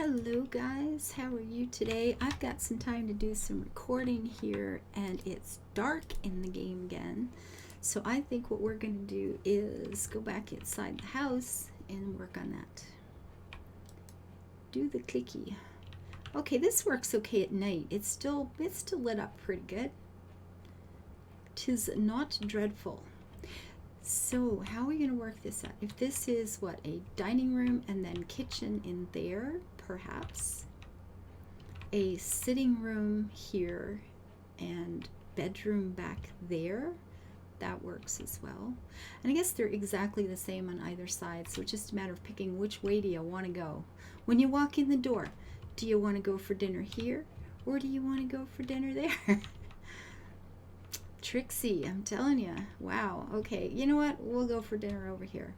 Hello guys, how are you today? I've got some time to do some recording here and it's dark in the game again. So I think what we're going to do is go back inside the house and work on that. Do the clicky. Okay, this works okay at night. It's still lit up pretty good. 'Tis not dreadful. So how are we going to work this out? If this is what, a dining room and then kitchen in there, perhaps a sitting room here and bedroom back there, that works as well. And I guess they're exactly the same on either side, so it's just a matter of picking which way do you want to go. When you walk in the door, do you want to go for dinner here or do you want to go for dinner there? Trixie, I'm telling you. Wow. Okay, you know what? We'll go for dinner over here.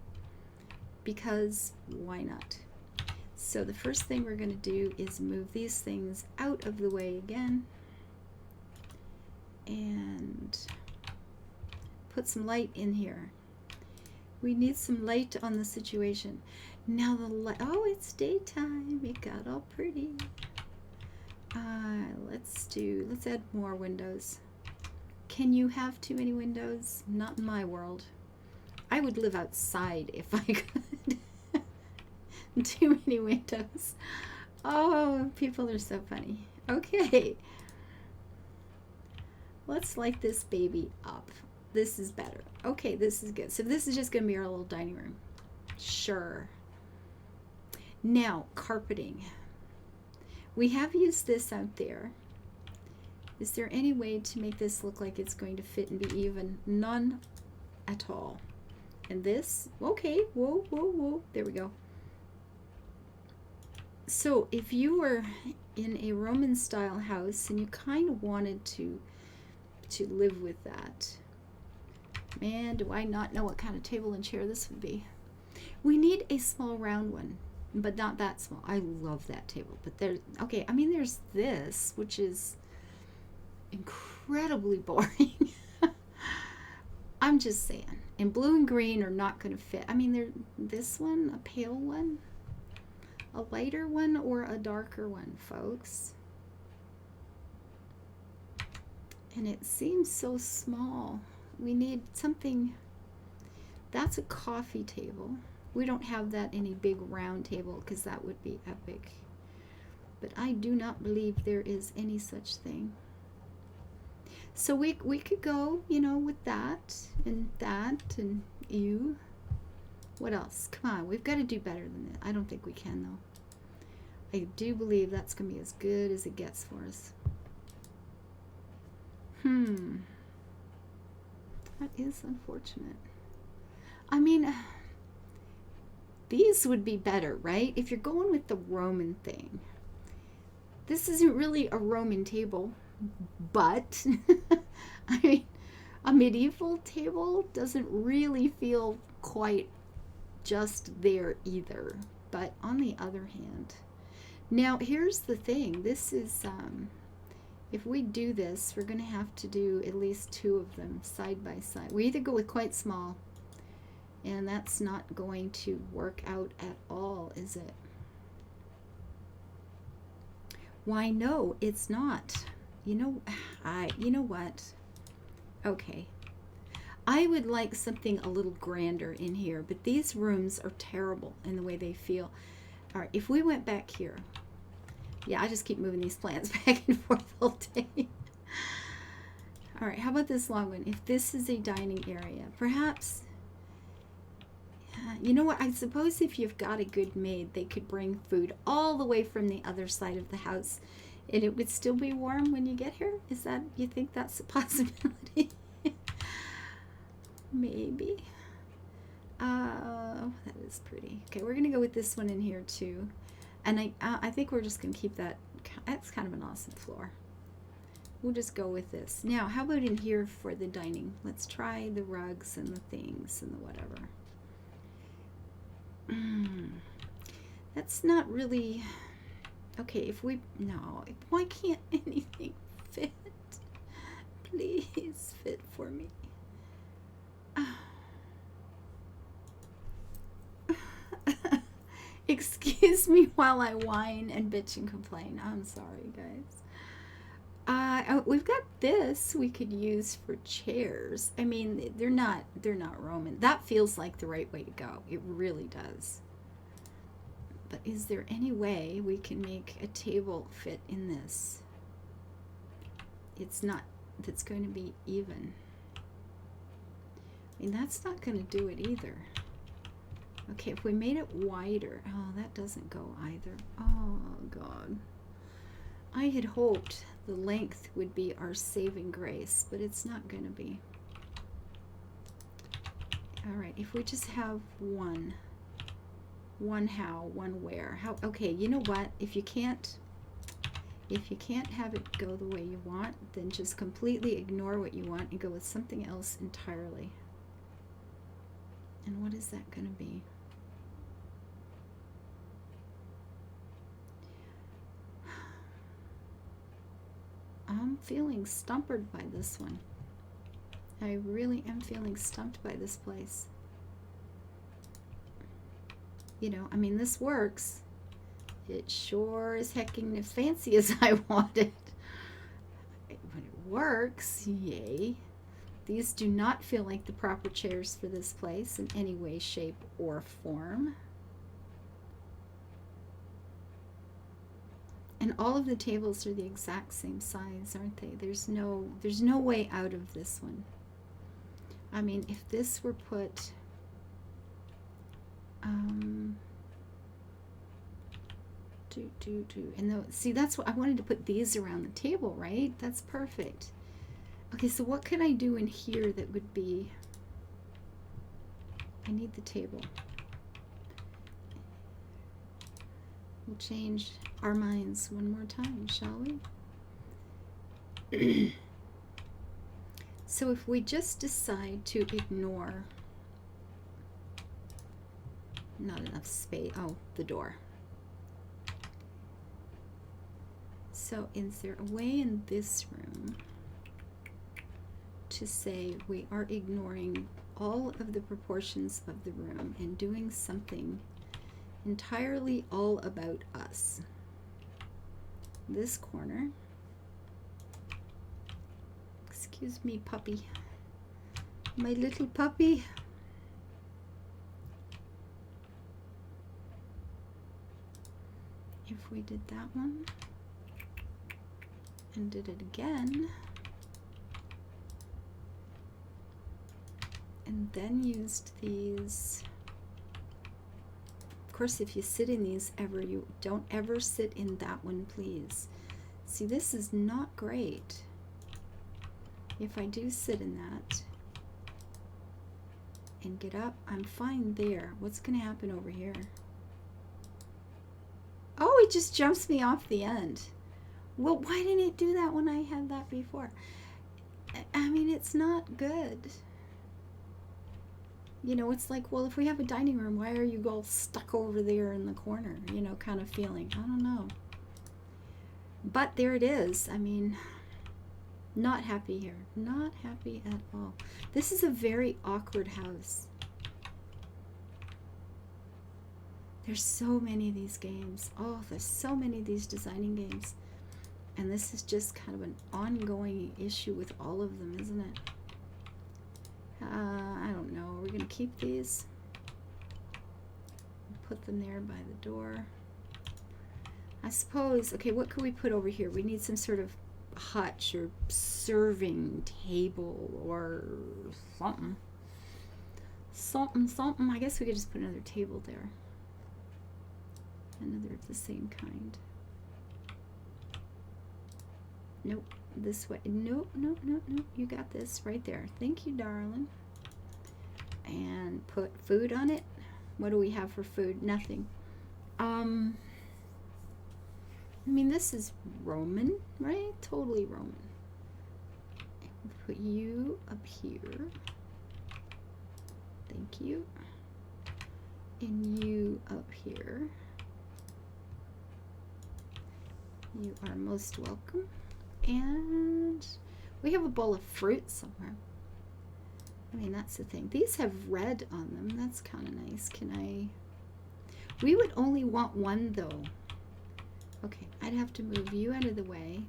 Because why not? So the first thing we're going to do is move these things out of the way again. And put some light in here. We need some light on the situation. Now the light, oh, it's daytime. It got all pretty. Let's add more windows. Can you have too many windows? Not in my world. I would live outside if I could. Too many windows. Oh, people are so funny. Okay. Let's light this baby up. This is better. Okay, this is good. So this is just going to be our little dining room. Sure. Now, carpeting. We have used this out there. Is there any way to make this look like it's going to fit and be even? None at all. And this, okay, whoa, whoa, whoa, there we go. So if you were in a Roman style house and you kind of wanted to live with that, man, do I not know what kind of table and chair this would be. We need a small round one, but not that small. I love that table, but there's, okay, I mean, there's this, which is incredibly boring. I'm just saying, and blue and green are not going to fit. I mean, this one, a pale one, a lighter one, or a darker one, folks. And it seems so small. We need something. That's a coffee table. We don't have that in a big round table because that would be epic. But I do not believe there is any such thing. So we could go, you know, with that and you. What else? Come on, we've got to do better than that. I don't think we can, though. I do believe that's going to be as good as it gets for us. That is unfortunate. I mean, these would be better, right? If you're going with the Roman thing. This isn't really a Roman table. But I mean, a medieval table doesn't really feel quite just there either. But on the other hand, now here's the thing. This is, if we do this, we're going to have to do at least two of them side by side. We either go with quite small, and that's not going to work out at all, is it? Why, no, it's not. You know what? Okay. I would like something a little grander in here, but these rooms are terrible in the way they feel. All right, if we went back here. Yeah, I just keep moving these plants back and forth all day. All right, how about this long one? If this is a dining area, perhaps, you know what? I suppose if you've got a good maid, they could bring food all the way from the other side of the house. And it would still be warm when you get here? Is that, you think that's a possibility? Maybe. That is pretty. Okay, we're going to go with this one in here too. And I think we're just going to keep that. That's kind of an awesome floor. We'll just go with this. Now, how about in here for the dining? Let's try the rugs and the things and the whatever. That's not really... Okay, why can't anything fit? Please fit for me. Excuse me while I whine and bitch and complain. I'm sorry, guys. We've got this we could use for chairs. I mean, they're not Roman. That feels like the right way to go. It really does. But is there any way we can make a table fit in this? It's not, that's going to be even. I mean, that's not going to do it either. Okay, if we made it wider, oh, that doesn't go either. Oh, God. I had hoped the length would be our saving grace, but it's not going to be. All right, if we just have one how, one where. How? Okay, you know what? If you can't have it go the way you want, then just completely ignore what you want and go with something else entirely. And what is that going to be? I'm feeling stumped by this one. I really am feeling stumped by this place. You know, I mean, this works. It sure is hecking as fancy as I want it. When it works, yay. These do not feel like the proper chairs for this place in any way, shape, or form. And all of the tables are the exact same size, aren't they? There's no way out of this one. I mean, if this were put and see, that's what I wanted to put, these around the table, right? That's perfect. Okay, so what could I do in here that would be, I need the table. We'll change our minds one more time, shall we? So if we just decide to ignore, not enough space, oh, the door. So is there a way in this room to say we are ignoring all of the proportions of the room and doing something entirely all about us? This corner, excuse me, puppy, my little puppy. If we did that one and did it again, and then used these. Of course, if you sit in these ever, you don't ever sit in that one, please. See, this is not great. If I do sit in that and get up, I'm fine there. What's going to happen over here? Oh, it just jumps me off the end. Well, why didn't it do that when I had that before? I mean, it's not good. You know, it's like, well, if we have a dining room, why are you all stuck over there in the corner? You know, kind of feeling. I don't know. But there it is. I mean, not happy here. Not happy at all. This is a very awkward house. There's so many of these games. Oh, there's so many of these designing games. And this is just kind of an ongoing issue with all of them, isn't it? I don't know. Are we going to keep these? Put them there by the door. I suppose, okay, what could we put over here? We need some sort of hutch or serving table or something. Something. I guess we could just put another table there. Another of the same kind. Nope. This way. Nope. You got this right there. Thank you, darling. And put food on it. What do we have for food? Nothing. I mean, this is Roman, right? Totally Roman. Put you up here. Thank you. And you up here. You are most welcome. And we have a bowl of fruit somewhere. I mean, that's the thing. These have red on them. That's kind of nice. Can I... We would only want one though. Okay, I'd have to move you out of the way.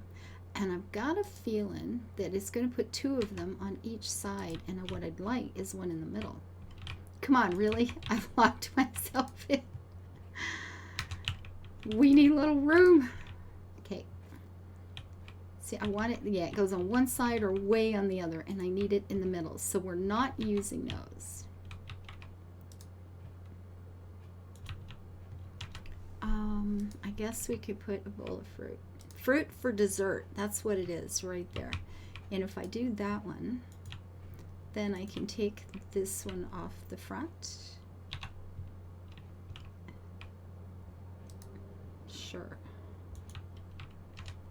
And I've got a feeling that it's going to put two of them on each side. And what I'd like is one in the middle. Come on, really? I've locked myself in. We need a little room. Okay. See, I want it, yeah, it goes on one side or way on the other. And I need it in the middle. So we're not using those. I guess we could put a bowl of fruit. Fruit for dessert. That's what it is right there. And if I do that one, then I can take this one off the front. Sure.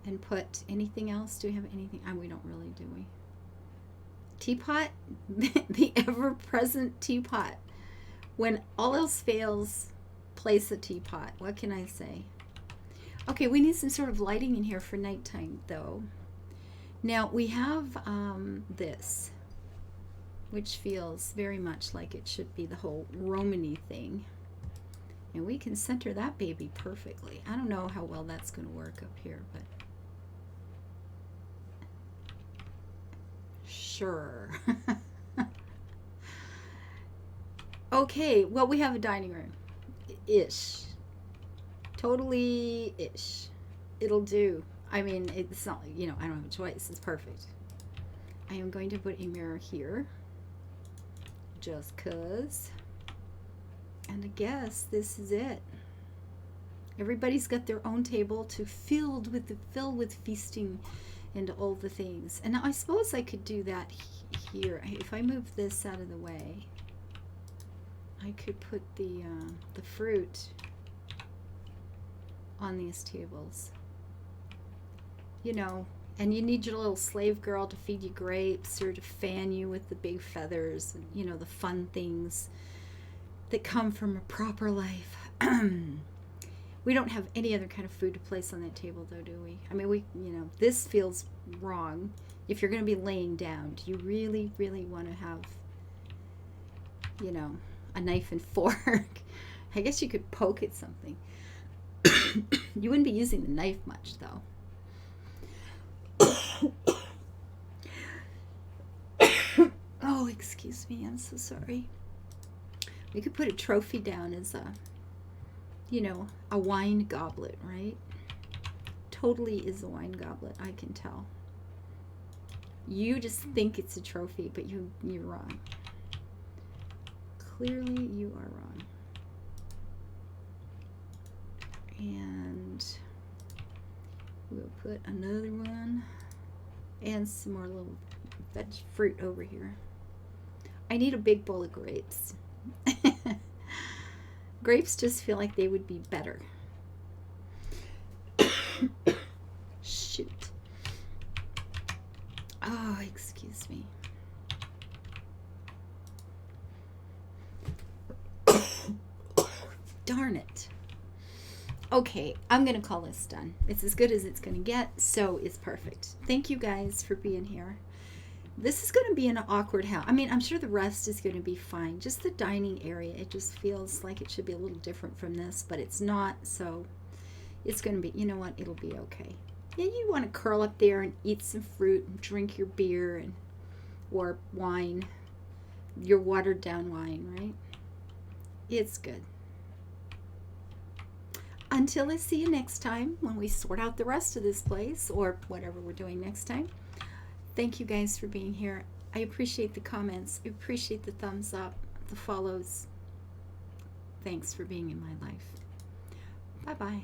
And put anything else. Do we have anything? We don't really, do we? Teapot? The ever-present teapot. When all else fails, place a teapot. What can I say? Okay, we need some sort of lighting in here for nighttime, though. Now, we have this, which feels very much like it should be the whole Romany thing. And we can center that baby perfectly. I don't know how well that's going to work up here, but sure. Okay, well, we have a dining room. Ish. Totally ish. It'll do. I mean, it's not, you know, I don't have a choice. It's perfect. I am going to put a mirror here. Just cause. And I guess this is it. Everybody's got their own table to fill with feasting and all the things. And now I suppose I could do that here. If I move this out of the way, I could put the fruit on these tables, you know, and you need your little slave girl to feed you grapes or to fan you with the big feathers and, you know, the fun things that come from a proper life. We don't have any other kind of food to place on that table though, do we? I mean, you know, this feels wrong. If you're going to be laying down, do you really, really want to have, you know, a knife and fork? I guess you could poke at something. You wouldn't be using the knife much, though. Oh, excuse me. I'm so sorry. We could put a trophy down as a, you know, a wine goblet, right? Totally is a wine goblet, I can tell. You just think it's a trophy, but you're wrong. Clearly, you are wrong. And we'll put another one and some more little veg fruit over here. I need a big bowl of grapes. Grapes just feel like they would be better. Shoot. Oh, excuse me. Darn it. Okay, I'm going to call this done. It's as good as it's going to get, so it's perfect. Thank you guys for being here. This is going to be an awkward house. I mean, I'm sure the rest is going to be fine. Just the dining area, it just feels like it should be a little different from this, but it's not, so it's going to be, you know what, it'll be okay. Yeah, you want to curl up there and eat some fruit and drink your beer or wine, your watered down wine, right? It's good. Until I see you next time when we sort out the rest of this place or whatever we're doing next time. Thank you guys for being here. I appreciate the comments. I appreciate the thumbs up, the follows. Thanks for being in my life. Bye-bye.